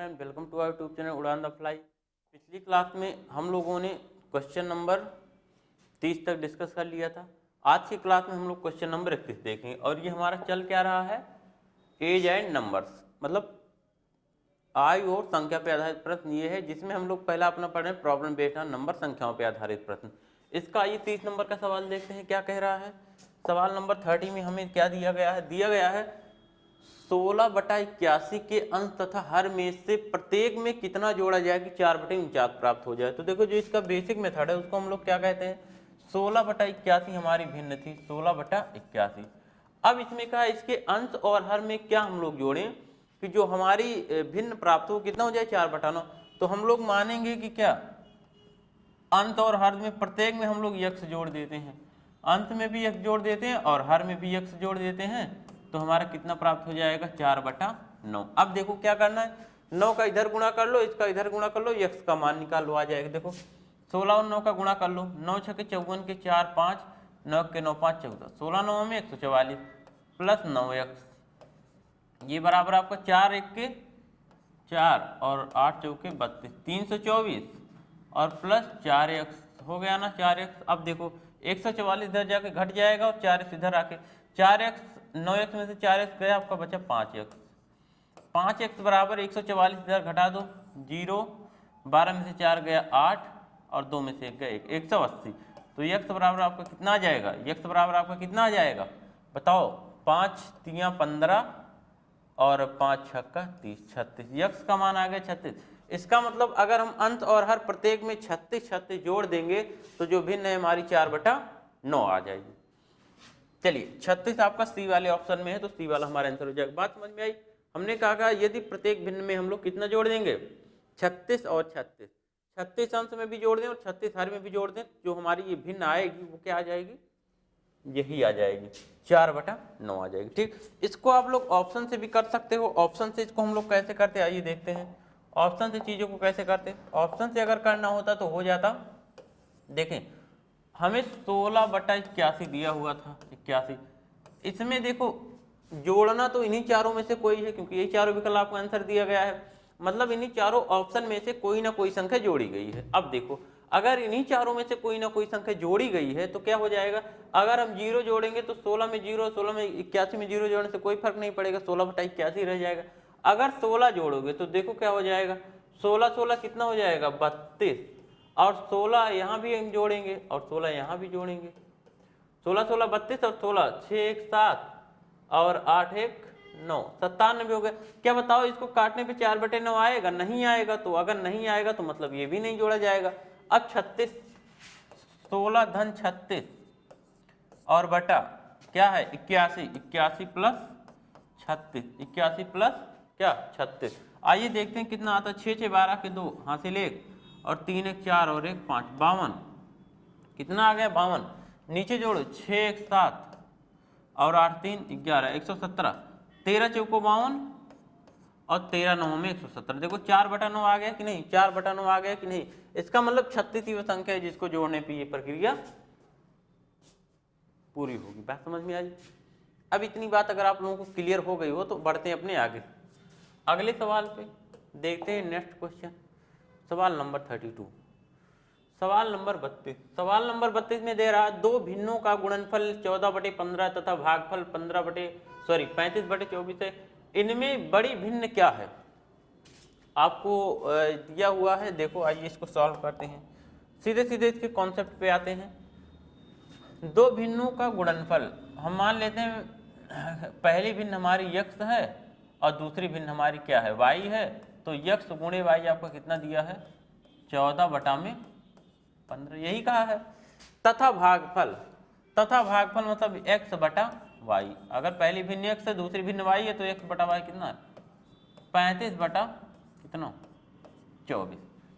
Friend, welcome to our YouTube channel Udaan the fly. पिछली class में हम लोगों ने क्वेश्चन नंबर 30 तक डिस्कस कर लिया था। आज की क्लास में हम लोग क्वेश्चन नंबर 31 देखेंगे और ये हमारा चल क्या रहा है, एज एंड नंबर्स, मतलब आयु और संख्या पर आधारित प्रश्न ये है, जिसमें हम लोग पहला अपना पढ़ रहे हैं प्रॉब्लम बेस्ड ऑन नंबर, संख्याओं पर आधारित प्रश्न। इसका ये 30 नंबर का सवाल देखते हैं क्या कह रहा है। सवाल नंबर 30 में हमें क्या दिया गया है 16/81 के अंश तथा हर में से प्रत्येक में कितना जोड़ा जाए कि 4/49 प्राप्त हो जाए। तो देखो, जो इसका बेसिक मेथड है उसको हम लोग क्या कहते हैं, 16/81 हमारी भिन्न थी, 16/81। अब इसमें कहा इसके अंश और हर में क्या हम लोग जोड़ें कि जो हमारी भिन्न प्राप्त हो कितना हो जाए 4/9। तो हम लोग मानेंगे कि क्या अंश और हर में प्रत्येक में हम लोग x जोड़ देते हैं, अंश में भी x जोड़ देते हैं और हर में भी x जोड़ देते हैं, तो हमारा कितना प्राप्त हो जाएगा 4/9। अब देखो क्या करना है, 9 का इधर गुणा कर लो, इसका इधर गुणा कर लो, x का मान निकालो, आ जाएगा। देखो 16 और 9 का गुणा कर लो, 9 × 6 = 54 के 4 5, 9 के 9 5 14, 16 9 में 144 प्लस 9x, ये बराबर आपका 4 1 के 4 और 8 चौके 32, 324 और प्लस 4x हो गया ना 4x। अब देखो 144 इधर जाके घट जाएगा और 4x इधर आके 4x, 9x में से 4x गया, आपका बचा 5x। 5x बराबर 144 इधर घटा दो 0, 12 में से 4 गया 8 और 2 में से 1 गया 1, 180। तो x बराबर आपका कितना आ जाएगा, x बराबर आपका कितना आ जाएगा बताओ, 5 3 15 और 5 6 30, 36। x का मान आ गया 36। इसका मतलब अगर हम अंश और हर प्रत्येक में 36 जोड़ देंगे तो जो भिन्न है हमारी 4/9 आ जाएगी। चलिए 36 आपका सी वाले ऑप्शन में है, तो सी वाला हमारा आंसर हो जाएगा। बात समझ में आई। हमने कहा यदि प्रत्येक भिन्न में हम लोग कितना जोड़ देंगे 36 और 36, 36 अंश में भी जोड़ दें और 36 हर में भी जोड़ दें, जो हमारी ये भिन्न आएगी वो क्या आ जाएगी, यही आ जाएगी 4/9 आ जाएगी। ठीक, इसको आप लोग ऑप्शन से भी कर सकते हो। ऑप्शन से इसको हम लोग कैसे करते हैं आइए देखते हैं, ऑप्शन से चीज़ों को कैसे करते। ऑप्शन से अगर करना होता तो हो जाता, देखें हमें 16/81 दिया हुआ था 81, इसमें देखो जोड़ना तो इन्हीं चारों में से कोई है, क्योंकि यही चारों विकल्प आपको आंसर दिया गया है, मतलब इन्हीं चारों ऑप्शन में से कोई ना कोई संख्या जोड़ी गई है। अब देखो अगर इन्हीं चारों में से कोई ना कोई संख्या जोड़ी गई है तो क्या हो जाएगा, अगर हम 0 जोड़ेंगे तो 16 में 0, 16 में 81 में 0 जोड़ने से कोई फर्क नहीं पड़ेगा, 16/81 रह जाएगा। अगर 16 जोड़ोगे तो देखो क्या हो जाएगा, 16 कितना हो जाएगा 32, और 16 यहाँ भी हम जोड़ेंगे और 16 यहाँ भी जोड़ेंगे, 16 16 32 और 16 6 1 7 और 8 1 9, 97 हो गया। क्या बताओ इसको काटने पे 4/9 आएगा, नहीं आएगा। तो अगर नहीं आएगा तो मतलब ये भी नहीं जोड़ा जाएगा। अब 36, 16 धन 36 और बटा क्या है 81, 81 प्लस 36, 81 प्लस क्या 36। आइए देखते हैं कितना आता है, 6 6 12 के 2 हासिल 1 और 3 1 4 और 1 5, 52। कितना आ गया 52, नीचे जोड़ो 6 1 7 और 8 3 11, 117, 13 चौको 52 और 13 9 में 117। देखो 4/9 आ गया कि नहीं, 4/9 आ गया कि नहीं। इसका मतलब 36 वह संख्या है जिसको जोड़ने पे ये प्रक्रिया पूरी होगी। बात समझ में आई। अब इतनी बात अगर आप लोगों को क्लियर हो गई हो तो बढ़ते हैं अपने आगे अगले सवाल पे, देखते हैं नेक्स्ट क्वेश्चन, सवाल नंबर 32। सवाल नंबर 32, सवाल नंबर 32 में दे रहा है दो भिन्नों का गुणनफल 14/15 तथा भागफल 35/24 है, इनमें बड़ी भिन्न क्या है। आपको दिया हुआ है, देखो आइए इसको सॉल्व करते हैं, सीधे सीधे इसके कॉन्सेप्ट पे आते हैं। दो भिन्नों का गुणनफल हम मान लेते हैं, पहली भिन्न हमारी x है और दूसरी भिन्न हमारी क्या है y है, तो x गुणे y आपका कितना दिया है 14/15, यही कहा है। तथा भागफल, तथा भागफल मतलब x/y, अगर पहली भिन्न x है दूसरी भिन्न y है तो x/y कितना है 35/24।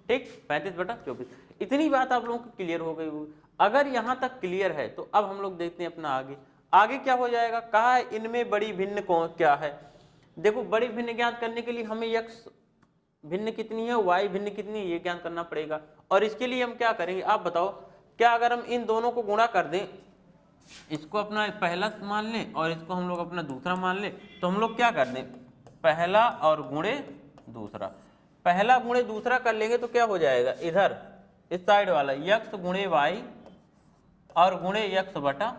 ठीक, 35/24। इतनी बात आप लोगों को क्लियर हो गई होगी। अगर यहां तक क्लियर है तो अब हम लोग देखते हैं अपना आगे, आगे क्या हो जाएगा। कहा है इनमें बड़ी भिन्न कौन क्या है। देखो बड़ी भिन्न ज्ञात करने के लिए हमें x भिन्न कितनी है, y भिन्न कितनी है, ये ज्ञात करना पड़ेगा। और इसके लिए हम क्या करेंगे आप बताओ, क्या अगर हम इन दोनों को गुणा कर दें, इसको अपना पहला मान लें और इसको हम लोग अपना दूसरा मान लें, तो हम लोग क्या कर दें पहला और गुणे दूसरा, पहला गुणे दूसरा कर लेंगे तो क्या हो जाएगा, इधर इस साइड वाला यक्स गुणे वाई और गुणे यक्स बटा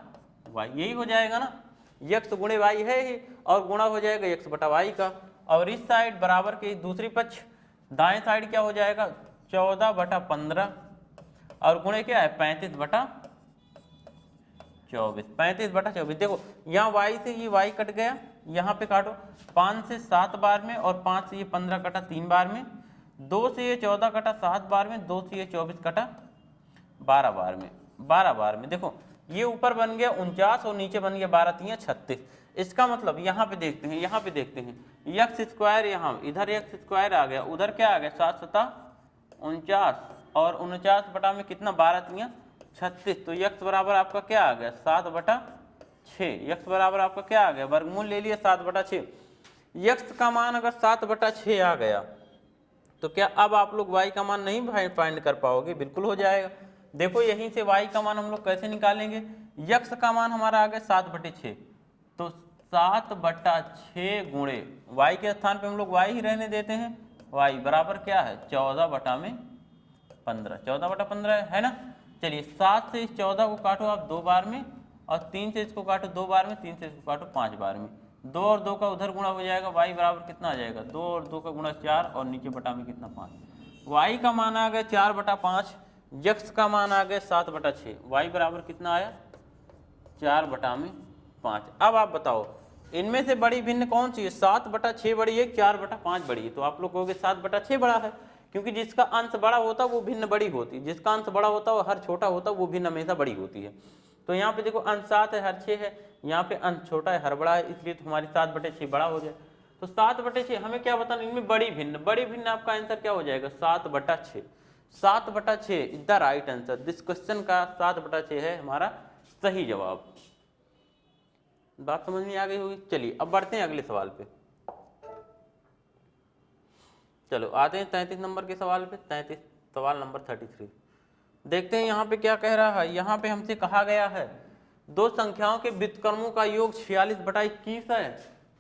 वाई, यही हो जाएगा ना, यक्स गुणे वाई है ही और गुणा हो जाएगा यक्स बटा वाई का। और इस साइड बराबर के दूसरी पक्ष दाएं साइड क्या हो जाएगा 14 बटा 15 और गुणे क्या है 35 बटा 24, 35 बटा 24। देखो यहाँ y से ये y कट गया, यहाँ पे काटो 5 से 7 बार में और 5 से ये 15 कटा 3 बार में, 2 से ये 14 कटा 7 बार में, 2 से ये 24 कटा 12 बार में, 12 बार में। देखो ये ऊपर बन गया 49 और नीचे बन गया 12 3 36। इसका मतलब यहाँ पे देखते हैं, यहाँ पे देखते हैं यक्स स्क्वायर, यहाँ इधर यक्स स्क्वायर आ गया, उधर क्या आ गया 7 सता 49 और 49 बटा में कितना 12 3 36। तो यक्स बराबर आपका क्या आ गया 7 बटा 6। यक्स बराबर आपका क्या आ गया, वर्गमूल ले लिया 7 बटा 6। यक्स का मान अगर 7 बटा 6 आ गया तो क्या अब आप लोग y का मान नहीं फाइंड कर पाओगे, बिल्कुल हो जाएगा। देखो यहीं से y का मान हम लोग कैसे निकालेंगे, यक्स का मान हमारा आ गया 7 बटे 6, तो 7 बटा 6 गुणे y के स्थान पे हम लोग y ही रहने देते हैं, y बराबर क्या है 14 बटा में 15, 14 बटा 15 है ना। चलिए 7 से इस 14 को काटो आप 2 बार में और 3 से इसको काटो 2 बार में, 3 से इसको काटो 5 बार में, 2 और 2 का उधर गुणा हो जाएगा, y बराबर कितना आ जाएगा 2 और 2 का गुणा 4 और नीचे बटा में कितना 5। y का मान आ गया 4 बटा 5, यक्स का मान आ गया 7 बटा 6, y बराबर कितना आया 4 बटा में 5। अब आप बताओ इनमें से बड़ी भिन्न कौन सी है, 7 बटा 6 बड़ी है, 4 बटा 5 बड़ी है। तो आप लोग कहोगे 7 बटा 6 बड़ा है, क्योंकि जिसका अंश बड़ा होता है वो भिन्न बड़ी होती है, जिसका अंश बड़ा होता है वो हर छोटा होता है वो भिन्न हमेशा बड़ी होती है। तो यहाँ पे देखो अंश 7 है हर 6 है, यहाँ पे अंश छोटा है हर बड़ा है, इसलिए तो हमारी 7 बटे 6 बड़ा हो गया। तो 7 बटे 6 हमें क्या बताना, इनमें बड़ी भिन्न आपका आंसर क्या हो जाएगा 7 बटा 6। 7 बटा 6 is the right answer, this question का 7 बटा 6 है हमारा सही जवाब। बात समझ में आ गई होगी। चलिए अब बढ़ते हैं अगले सवाल पे। चलो आते हैं 33 नंबर के सवाल पे, 33 सवाल नंबर 33। देखते हैं यहाँ पे क्या कह रहा है। यहाँ पे हमसे कहा गया है दो संख्याओं के व्युत्क्रमों का योग 46 बटा 21 है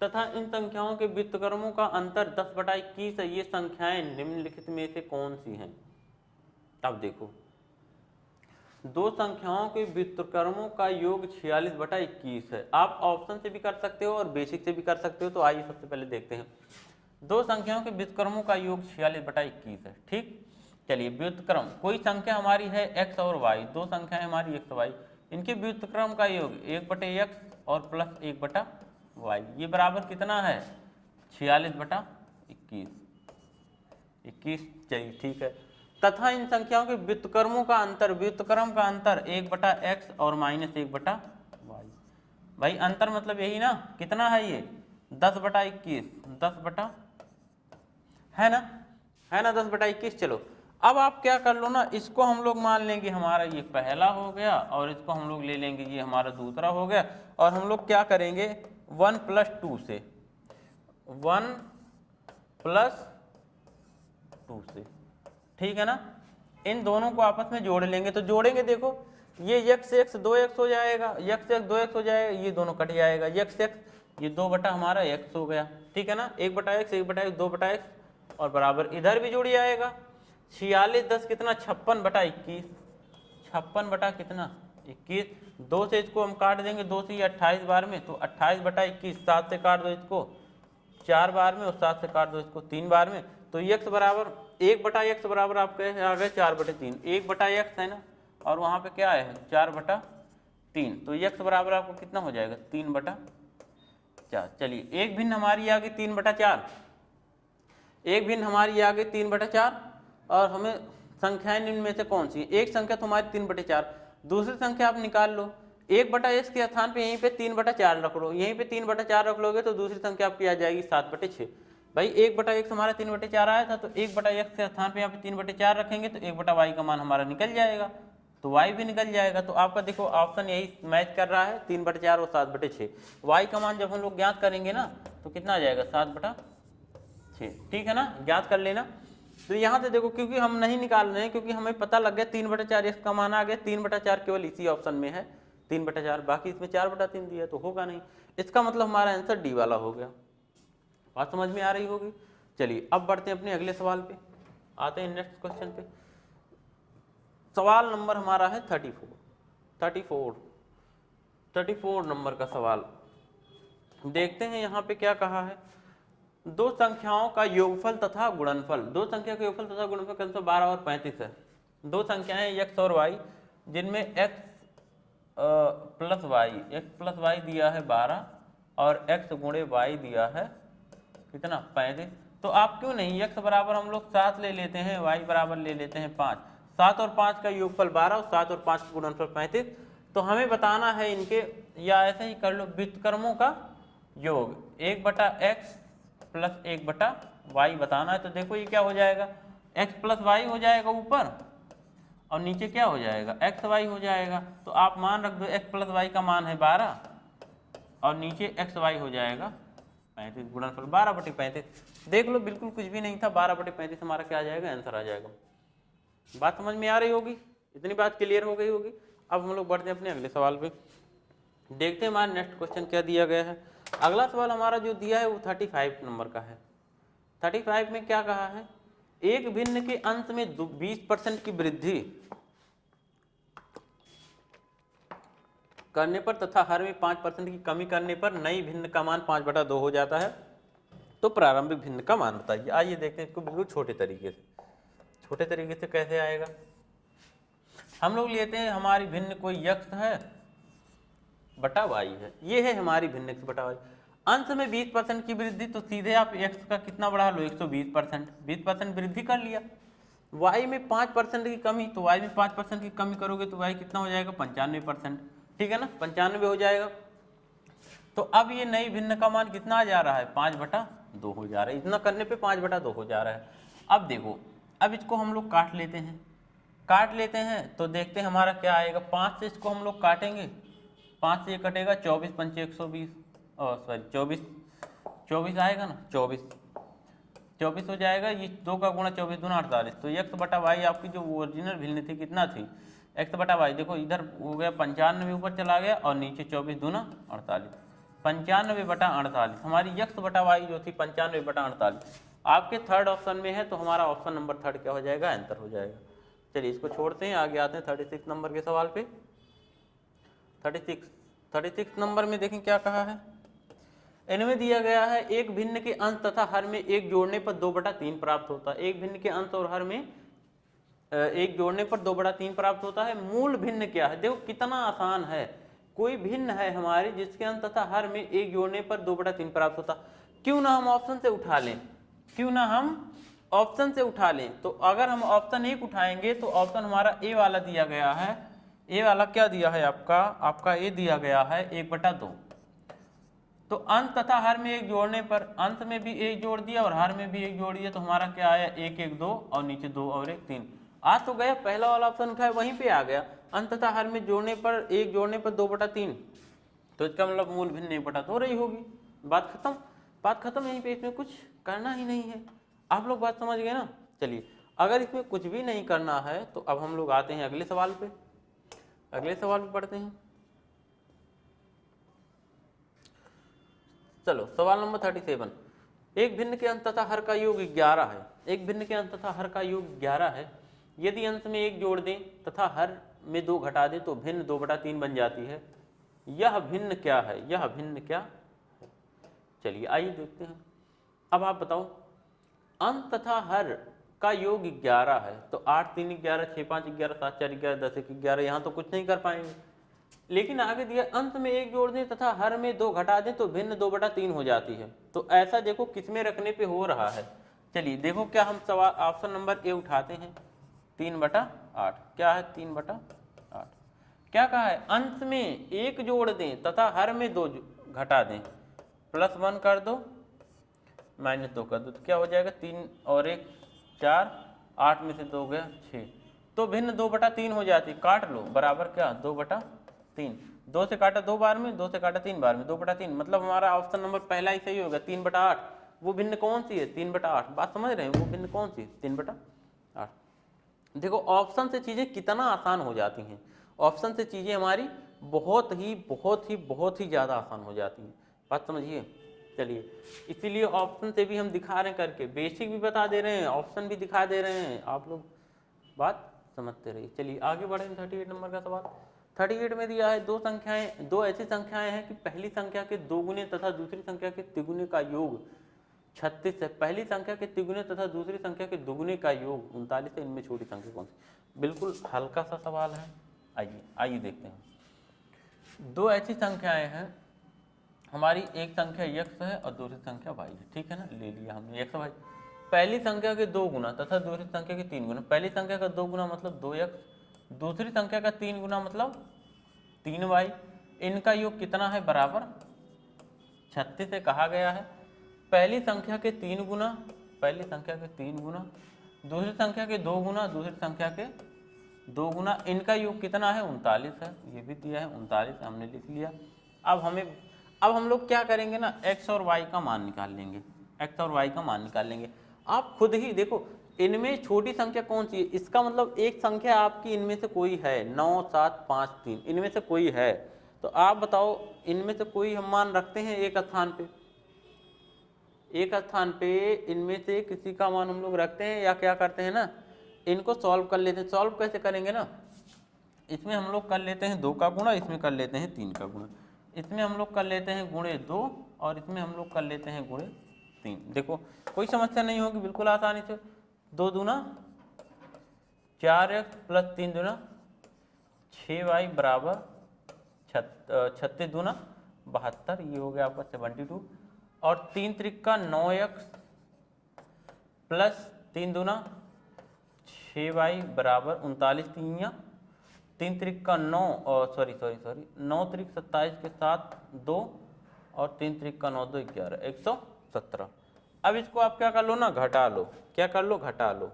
तथा इन संख्याओं के व्युत्क्रमों का अंतर 10 बटा 21 है। ये संख्याएं निम्नलिखित में से कौन सी हैं। अब देखो दो संख्याओं के व्युत्क्रमों का योग 46 बटा 21 है। आप ऑप्शन से भी कर सकते हो और बेसिक से भी कर सकते हो। तो आइए सबसे पहले देखते हैं दो संख्याओं के व्युत्क्रमों का योग 46 बटा 21 है। ठीक, चलिए व्युत्क्रम कोई संख्या हमारी है x और y, दो संख्याएं हमारी x y, इनके व्युत्क्रम का योग 1 बटे x और प्लस 1 बटा y, ये बराबर कितना है 46 बटा 21। चलिए ठीक है। तथा इन संख्याओं के व्युत्क्रमों का अंतर, व्युत्क्रम का अंतर 1 बटा x और माइनस 1 बटा y। भाई अंतर मतलब यही ना, कितना है ये 10 बटा 21, 10 बटा है ना 10 बटा 21। चलो अब आप क्या कर लो ना, इसको हम लोग मान लेंगे हमारा ये पहला हो गया और इसको हम लोग ले लेंगे ये हमारा दूसरा हो गया। और हम लोग क्या करेंगे 1 प्लस 2 से, 1 प्लस 2 से, ठीक है ना। इन दोनों को आपस में जोड़ लेंगे। तो जोड़ेंगे देखो ये x 2x हो जाएगा, x 2x हो जाएगा, ये दोनों कट जाएगा, x ये 2 बटा हमारा x हो गया, ठीक है ना। 1 बटा x 1 बटा x 2 बटा x और बराबर इधर भी जुड़ जाएगा 46 10 कितना 56 बटा 21, 56 बटा कितना 21। 2 से इसको हम काट देंगे, 2 से ये 28 बार में, तो 28 बटा 21, 7 से काट दो इसको 4 बार में और 7 से काट दो इसको 3 बार में। तो x बराबर 1 बटा x बराबर आपके आ गए 4 बटे 3, 1 बटा x है ना और वहाँ पे क्या है 4 बटा 3। तो x बराबर आपको कितना हो जाएगा 3 बटा 4। चलिए एक भिन्न हमारी आ गई 3 बटा 4, एक भिन्न हमारी आ गई 3 बटा 4। और हमें संख्याएं निम्न में से कौन सी, एक संख्या तो हमारी 3 बटे 4, दूसरी संख्या आप निकाल लो 1 बटा x के स्थान पे यहीं पे 3 बटा 4 रख लो, यहीं पे 3 बटा 4 रख लोगे तो दूसरी संख्या आपकी आ जाएगी 7 बटे 6। भाई 1 बटा x हमारा 3 बटे 4 आया था, तो 1 बटा x के स्थान पे यहाँ पे 3 बटे 4 रखेंगे तो 1 बटा y का मान हमारा निकल जाएगा, तो y भी निकल जाएगा। तो आपका देखो ऑप्शन यही मैच कर रहा है 3 बटे 4 और 7 बटे 6। y का मान जब हम लोग ज्ञात करेंगे ना तो कितना आ जाएगा 7 बटा 6, ठीक है ना, ज्ञात कर लेना। तो यहाँ से देखो क्योंकि हम नहीं निकाल रहे हैं, क्योंकि हमें पता लग गया 3 बटा 4 x का मान आ गया, 3 बटा 4 केवल इसी ऑप्शन में है 3 बटा 4, बाकी इसमें 4 बटा 3 दिया तो होगा नहीं। इसका मतलब हमारा आंसर डी वाला हो गया। बात समझ में आ रही होगी। चलिए अब बढ़ते हैं अपने अगले सवाल पे, आते हैं नेक्स्ट क्वेश्चन पे। सवाल नंबर हमारा है 34 नंबर का सवाल। देखते हैं यहाँ पे क्या कहा है। दो संख्याओं का योगफल तथा गुणनफल, दो संख्या का योगफल तथा गुणनफल क्रमशः 12 और 35 है। दो संख्याएं x और y जिनमें x प्लस वाई दिया है 12 और x गुणे y दिया है कितना 35। तो आप क्यों नहीं x बराबर हम लोग 7 ले लेते हैं, y बराबर ले लेते हैं 5। 7 और 5 का योगफल 12 और 7 और 5 का गुणनफल 35। तो हमें बताना है इनके, या ऐसे ही कर लो, व्युत्क्रमों का योग 1/x प्लस 1/y बताना है। तो देखो ये क्या हो जाएगा, x प्लस वाई हो जाएगा ऊपर और नीचे क्या हो जाएगा एक्स वाई हो जाएगा। तो आप मान रख दो x प्लस वाई का मान है 12 और नीचे एक्स वाई हो जाएगा 35, गुणनफल 12/35। देख लो बिल्कुल कुछ भी नहीं था, 12/35 हमारा क्या आ जाएगा, आंसर आ जाएगा। बात समझ में आ रही होगी, इतनी बात क्लियर हो गई होगी। अब हम लोग बढ़ते हैं अपने अगले सवाल पे, देखते हैं हमारा नेक्स्ट क्वेश्चन क्या दिया गया है। अगला सवाल हमारा जो दिया है वो 35 नंबर का है। 35 में क्या कहा है, एक भिन्न के अंत में 20% की वृद्धि करने पर तथा हर में 5% की कमी करने पर नई भिन्न का मान 5/2 हो जाता है। तो प्रारंभिक भिन्न का मान बताइए। आइए देखते हैं इसको बिल्कुल छोटे तरीके से कैसे आएगा। हम लोग लेते हैं हमारी भिन्न कोई x है बटा y है, ये है हमारी भिन्न x बटा y। अंश में 20% की वृद्धि, तो सीधे आप x का कितना बढ़ा लो 120%, 20% वृद्धि कर लिया। y में 5% की कमी, तो y में 5% की कमी करोगे तो y कितना हो जाएगा 95%, ठीक है ना, 95 हो जाएगा। तो अब ये नई भिन्न का मान कितना आ जा रहा है 5/2 हो जा रहा है, इतना करने पे 5/2 हो जा रहा है। अब देखो, अब इसको हम लोग काट लेते हैं तो देखते हैं हमारा क्या आएगा। 5 से इसको हम लोग काटेंगे, 5 से ये कटेगा 24 पंचे 120, सॉरी 24 आएगा ना, 24 हो जाएगा। ये 2 का गुणा 24 दूना 48। तो x बटा वाई आपकी जो ओरिजिनल भिन्न थी कितना थी, x बटा वाई देखो इधर हो गया 95 ऊपर चला गया और नीचे 24 दूना 48, 95/48 हमारी x बटा वाई जो थी 95/48 आपके थर्ड ऑप्शन में है। तो हमारा ऑप्शन नंबर थर्ड क्या हो जाएगा, आंसर हो जाएगा। चलिए इसको छोड़ते हैं, आगे आते हैं 36 नंबर के सवाल पे। 36 नंबर में देखें क्या कहा है। इनमें दिया गया है एक भिन्न के अंश तथा हर में एक जोड़ने पर 2/3 प्राप्त होता है। एक भिन्न के अंश और हर में एक जोड़ने पर 2/3 प्राप्त होता है। मूल भिन्न क्या है, देखो कितना आसान है। कोई भिन्न है हमारी जिसके अंश तथा हर में एक जोड़ने पर 2/3 प्राप्त होता। क्यों ना हम ऑप्शन से उठा लें, तो अगर हम ऑप्शन 1 उठाएंगे तो ऑप्शन हमारा ए वाला दिया गया है। ए वाला क्या दिया है आपका ए दिया गया है 1/2। तो अंश तथा हर में एक जोड़ने पर अंश में भी एक जोड़ दिया और हर में भी एक जोड़ दिया, तो हमारा क्या आया 1 1 2 और नीचे 2 और 1 3 आ तो गया। पहला वाला ऑप्शन उठाया वहीं पे आ गया, अंश तथा हर में जोड़ने पर एक जोड़ने पर 2/3, तो इसका मतलब मूल भिन्न 1/2 रही होगी। बात खत्म यहीं पे, इसमें कुछ करना ही नहीं है। आप लोग बात समझ गए ना। चलिए अगर इसमें कुछ भी नहीं करना है तो अब हम लोग आते हैं अगले सवाल पे पढ़ते हैं। चलो सवाल नंबर 37। एक भिन्न के अंश तथा हर का योग 11 है। एक भिन्न के अंश तथा हर का योग 11 है। यदि अंश में 1 जोड़ दें तथा हर में 2 घटा दें तो भिन्न 2/3 बन जाती है। यह भिन्न क्या है, चलिए आइए देखते हैं। अब आप बताओ, अंश तथा हर का योग 11 है, तो 8 3 11, 6 5 11, 7 4 11, 10 1 11, यहाँ तो कुछ नहीं कर पाएंगे। लेकिन आगे दिया अंश में 1 जोड़ दें तथा हर में 2 घटा दें तो भिन्न 2/3 हो जाती है। तो ऐसा देखो किसमें रखने पे हो रहा है। चलिए देखो क्या हम सवाल ऑप्शन नंबर ए उठाते हैं, 3/8। क्या है 3/8, क्या कहा है, अंश में 1 जोड़ दें तथा हर में 2 घटा दें, +1 कर दो -2 कर दो, तो क्या हो जाएगा 3 और 1 4, 8 में से 2 गया 6, तो भिन्न 2/3 हो जाती। काट लो, बराबर क्या 2/3, 2 से काटा 2 बार में, 2 से काटा 3 बार में, 2/3 मतलब हमारा ऑप्शन नंबर पहला ही सही होगा 3/8। वो भिन्न कौन सी है 3/8, बात समझ रहे हैं, वो भिन्न कौन सी है 3/8। देखो ऑप्शन से चीजें कितना आसान हो जाती हैं, ऑप्शन से चीजें हमारी बहुत ही ज्यादा आसान हो जाती हैं। बात समझिए। चलिए, इसीलिए ऑप्शन से भी हम दिखा रहे हैं करके, बेसिक भी बता दे रहे हैं, ऑप्शन भी दिखा दे रहे हैं, आप लोग बात समझते रहिए। चलिए आगे बढ़े। 38 नंबर का सवाल 38 में दिया है दो ऐसी संख्याएं हैं कि पहली संख्या के दोगुने तथा दूसरी संख्या के तिगुने का योग 36 है। पहली संख्या के तिगुने तथा दूसरी संख्या के दुगुने का योग 39 है। इनमें छोटी संख्या कौन सी? बिल्कुल हल्का सा सवाल है। आइए देखते हैं। दो ऐसी संख्याएं हैं, हमारी एक संख्या x है और दूसरी संख्या y है, ठीक है ना, ले लिया हमने x y। पहली संख्या के 2 गुना तथा दूसरी संख्या के 3 गुना। पहली संख्या का 2 गुना मतलब 2x, दूसरी संख्या का 3 गुना मतलब 3y। इनका योग कितना है? बराबर 36 से कहा गया है। पहली संख्या के 3 गुना, पहली संख्या के 3 गुना, दूसरी संख्या के 2 गुना, दूसरी संख्या के 2 गुना, इनका योग कितना है? 39 है। ये भी दिया है 39, हमने लिख लिया। अब हम लोग क्या करेंगे ना, x और y का मान निकाल लेंगे, x और y का मान निकाल लेंगे। आप खुद ही देखो इनमें छोटी संख्या कौन सी है, इसका मतलब एक संख्या आपकी इनमें से कोई है, 9 7 5 3, इनमें से कोई है। तो आप बताओ इनमें से कोई हम मान रखते हैं एक स्थान पे, एक स्थान पे इनमें से किसी का मान हम लोग रखते हैं, या क्या करते हैं ना, इनको सॉल्व कर लेते हैं। सॉल्व कैसे करेंगे ना, इसमें हम लोग कर लेते हैं 2 का गुणा, इसमें कर लेते हैं 3 का गुणा, इसमें हम लोग कर लेते हैं गुणे 2 और इसमें हम लोग कर लेते हैं गुणे 3। देखो कोई समस्या नहीं होगी, बिल्कुल आसानी से। 2 दूना 4x प्लस 3 दूना 6y बराबर 36 दूना 72, ये हो गया आपका 72, और 3 त्रिका 9x प्लस 3 दूना 6y बराबर 39, 3 त्रिका 9 और सॉरी 9 त्रिक 27 के साथ 2 और 3 त्रिका 9 2 11 117। अब इसको आप क्या कर लो ना, घटा लो। क्या कर लो? घटा लो।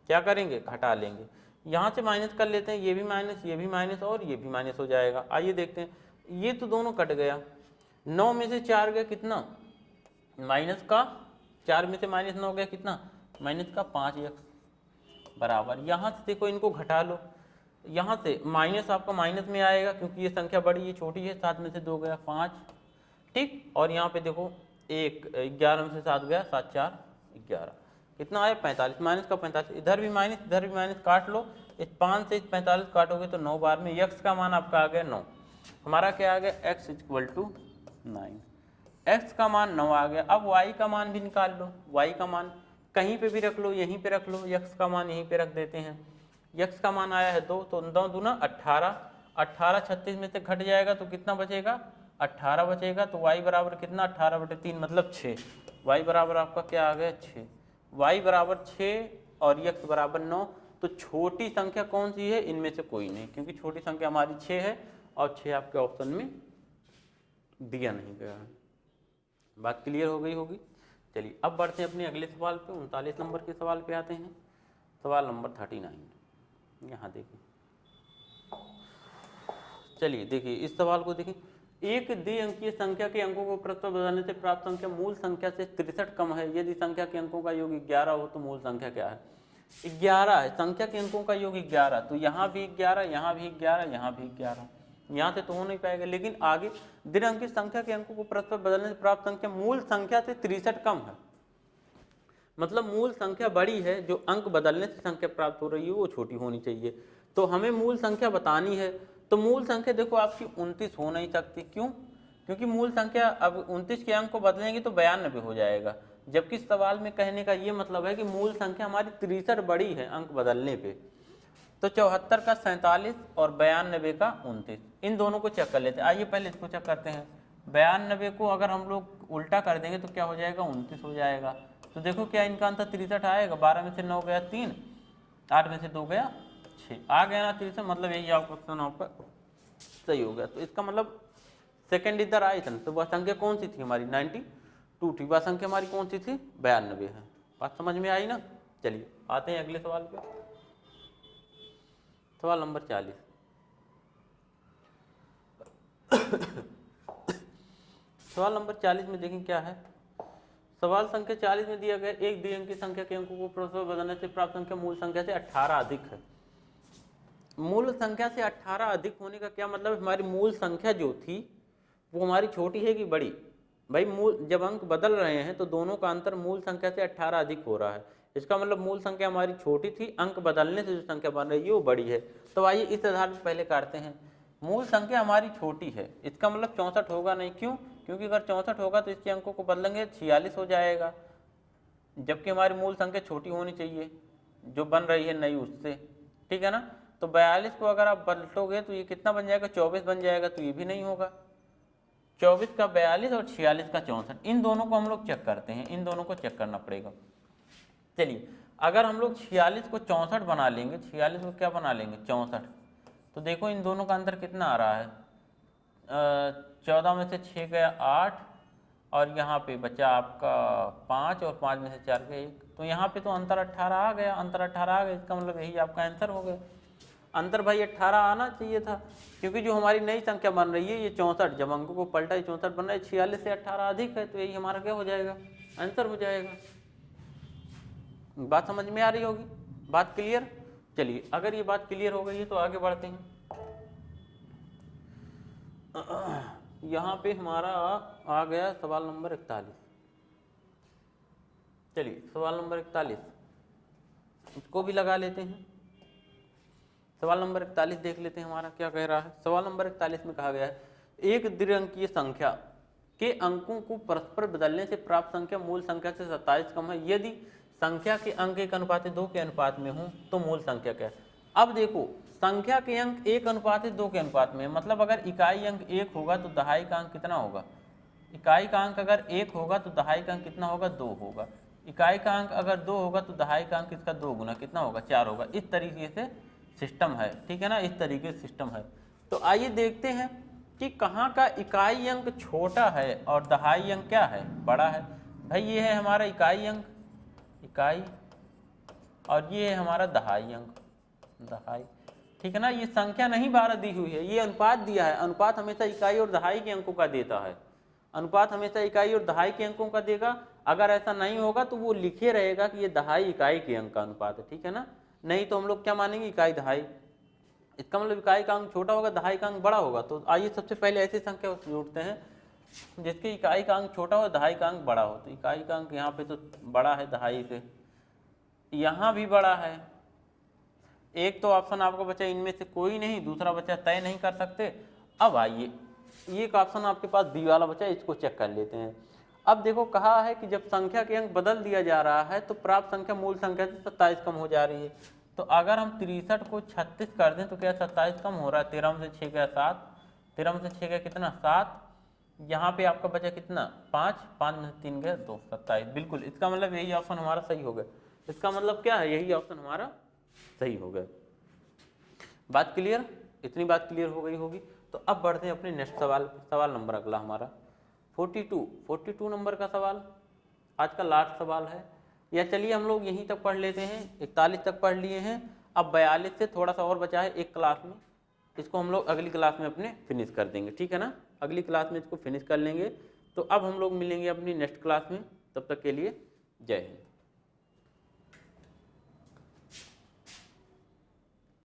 क्या करेंगे? घटा लेंगे। यहाँ से माइनस कर लेते हैं, ये भी माइनस, ये भी माइनस और ये भी माइनस हो जाएगा। आइए देखते हैं, ये तो दोनों कट गया। 9 में से 4 गया कितना? माइनस का 4 में से माइनस 9 गया कितना? माइनस का 5x बराबर। यहाँ से देखो इनको घटा लो, यहाँ से माइनस आपका माइनस में आएगा क्योंकि ये संख्या बड़ी, ये छोटी है। 7 में से 2 गया 5, ठीक। और यहाँ पे देखो 11 में से 7 गया 7 4 11, कितना आया? 45, माइनस का 45। इधर भी माइनस, इधर भी माइनस, काट लो। इस 5 से 45 काटोगे तो 9 बार में x का मान आपका आ गया 9। हमारा क्या आ गया? x = 9। x का मान 9 आ गया। अब y का मान भी निकाल लो। y का मान कहीं पे भी रख लो, यहीं पे रख लो, x का मान यहीं पे रख देते हैं। x का मान आया है 2, तो 9 दूना 18, 18 36 में से घट जाएगा तो कितना बचेगा? 18 बचेगा। तो y बराबर कितना? 18/3 मतलब 6। y बराबर आपका क्या आ गया? 6। y बराबर 6 और x बराबर 9। तो छोटी संख्या कौन सी है? इनमें से कोई नहीं, क्योंकि छोटी संख्या हमारी 6 है और 6 आपके ऑप्शन में दिया नहीं गया है। बात क्लियर हो गई होगी। चलिए अब बढ़ते हैं अपने अगले सवाल पे। 39 नंबर के सवाल पे आते हैं। सवाल नंबर 39, यहाँ देखिए। चलिए देखिए इस सवाल को देखिए। एक द्विअंकीय संख्या के अंकों को परस्पर बदलने से प्राप्त संख्या मूल संख्या से 63 कम है। यदि संख्या के अंकों का योग 11 हो तो मूल संख्या क्या है? 11 है, संख्या के अंकों का योग 11, तो यहाँ भी 11, यहाँ भी 11, यहाँ भी 11, यहाँ से तो हो नहीं पाएगा। लेकिन आगे द्विअंकीय संख्या के अंकों को परस्पर बदलने से प्राप्त संख्या मूल संख्या से 63 कम है, मतलब मूल संख्या बड़ी है, जो अंक बदलने से संख्या प्राप्त हो रही है वो छोटी होनी चाहिए। तो हमें मूल संख्या बतानी है। तो मूल संख्या देखो आपकी 29 हो नहीं सकती। क्यों? क्योंकि मूल संख्या अब 29 के अंक को बदलेंगे तो 92 हो जाएगा। जबकि सवाल में कहने का ये मतलब है कि मूल संख्या हमारी 63 बड़ी है अंक बदलने पे। तो 74 का 47 और 92 का 29, इन दोनों को चेक कर लेते हैं। आइए पहले इसको चेक करते हैं। 92 को अगर हम लोग उल्टा कर देंगे तो क्या हो जाएगा? 29 हो जाएगा। तो देखो क्या इनका आंसर 63 आएगा। 12 में से 9 गया 3, 8 में से 2 गया 6, आ गया ना 63, मतलब यही ऑप्शन आपका सही हो गया। तो इसका मतलब सेकंड इधर आई थी, तो वह संख्या कौन सी थी हमारी? 92 थी। वह संख्या हमारी कौन सी थी? 92 है। बात समझ में आई ना? चलिए आते हैं अगले सवाल पे। सवाल नंबर 40। सवाल नंबर 40 में देखें क्या है। सवाल संख्या 40 में दिया गया एक द्विअंकीय संख्या के अंकों को परस्पर बदलने से प्राप्त संख्या मूल संख्या से 18 अधिक है। मूल संख्या से 18 अधिक होने का क्या मतलब? हमारी मूल संख्या जो थी वो हमारी छोटी है कि बड़ी? भाई मूल जब अंक बदल रहे हैं तो दोनों का अंतर मूल संख्या से 18 अधिक हो रहा है। इसका मतलब मूल संख्या हमारी छोटी थी, अंक बदलने से जो संख्या बन रही है वो बड़ी है। तो आइए इस आधार पर पहले काटते हैं। मूल संख्या हमारी छोटी है, इसका मतलब 64 होगा नहीं। क्यों? क्योंकि अगर 64 होगा तो इसके अंकों को बदलेंगे 46 हो जाएगा, जबकि हमारी मूल संख्या छोटी होनी चाहिए जो बन रही है नई उससे, ठीक है ना। तो 42 को अगर आप पलटोगे तो ये कितना बन जाएगा? 24 बन जाएगा, तो ये भी नहीं होगा। 24 का 42 और 46 का 64, इन दोनों को हम लोग चेक करते हैं, इन दोनों को चेक करना पड़ेगा। चलिए अगर हम लोग 46 को 64 बना लेंगे, 46 को क्या बना लेंगे? 64, तो देखो इन दोनों का अंतर कितना आ रहा है? 14 में से 6 गया 8, और यहाँ पे बचा आपका 5, और 5 में से 4 गया 1, तो यहाँ पे तो अंतर 18 आ गया, अंतर 18 आ गया। इसका मतलब यही आपका आंसर हो गया। अंतर भाई 18 आना चाहिए था, क्योंकि जो हमारी नई संख्या बन रही है ये 64, जब अंकों को पलटा ये 64 बन रहा है, 46 से 18 अधिक है, तो यही हमारा क्या हो जाएगा? आंसर हो जाएगा। बात समझ में आ रही होगी? बात क्लियर? चलिए अगर ये बात क्लियर हो गई है तो आगे बढ़ते हैं। यहाँ पे हमारा आ गया सवाल नंबर 41। चलिए सवाल नंबर 41 इसको भी लगा लेते हैं। सवाल नंबर 41 देख लेते हैं हमारा क्या कह रहा है। सवाल नंबर 41 में कहा गया है, एक द्विअंकीय संख्या के अंकों को परस्पर बदलने से प्राप्त संख्या मूल संख्या से 27 कम है। यदि संख्या के अंक 1:2 के अनुपात में हो तो मूल संख्या क्या है? अब देखो संख्या के अंक 1:2 के अनुपात में, मतलब अगर इकाई अंक 1 होगा तो दहाई का अंक कितना होगा? इकाई का अंक अगर 1 होगा तो दहाई का अंक कितना होगा? 2 होगा। इकाई का अंक अगर 2 होगा तो दहाई का अंक इसका 2 गुना कितना होगा? 4 होगा। इस तरीके से सिस्टम है, ठीक है ना, इस तरीके से सिस्टम है। तो आइए देखते हैं कि कहाँ का इकाई अंक छोटा है और दहाई अंक क्या है? बड़ा है। भाई ये है हमारा इकाई अंक, इकाई, और ये है हमारा दहाई अंक, दहाई, ठीक है ना। ये संख्या नहीं 12 दी हुई है, ये अनुपात दिया है। अनुपात हमेशा इकाई और दहाई के अंकों का देता है, अनुपात हमेशा इकाई और दहाई के अंकों का देगा। अगर ऐसा नहीं होगा तो वो लिखे रहेगा कि ये दहाई इकाई के अंक का अनुपात है, ठीक है ना। नहीं तो हम लोग क्या मानेंगे? इकाई दहाई। इसका मतलब इकाई का अंक छोटा होगा, दहाई का अंक बड़ा होगा। तो आइए सबसे पहले ऐसी संख्या जोड़ते हैं जिसके इकाई का अंक छोटा हो, दहाई का अंक बड़ा हो। तो इकाई का अंक यहाँ पे तो बड़ा है दहाई से, यहाँ भी बड़ा है। एक तो ऑप्शन आपको बचा इनमें से कोई नहीं, दूसरा बचा तय नहीं कर सकते। अब आइए एक ऑप्शन आपके पास बी वाला बचा, इसको चेक कर लेते हैं। अब देखो कहा है कि जब संख्या के अंक बदल दिया जा रहा है तो प्राप्त संख्या मूल संख्या से 27 कम हो जा रही है। तो अगर हम 63 को 36 कर दें तो क्या 27 कम हो रहा है? 13 में से 6 गया 7, 13 में से 6 गया कितना? 7, यहाँ पे आपका बचा कितना? 5, 5 में से 3 गया 2, 27। बिल्कुल, इसका मतलब यही ऑप्शन हमारा सही हो गया। इसका मतलब क्या है? यही ऑप्शन हमारा सही हो गया। बात क्लियर? इतनी बात क्लियर हो गई होगी। तो अब बढ़ते हैं अपने नेक्स्ट सवाल। सवाल नंबर अगला हमारा 42 नंबर का सवाल, आज का लास्ट सवाल है। या चलिए हम लोग यहीं तक पढ़ लेते हैं, 41 तक पढ़ लिए हैं। अब 42 से थोड़ा सा और बचा है एक क्लास में, इसको हम लोग अगली क्लास में अपने फिनिश कर देंगे, ठीक है ना। अगली क्लास में इसको फिनिश कर लेंगे। तो अब हम लोग मिलेंगे अपनी नेक्स्ट क्लास में, तब तक के लिए जय हिंद।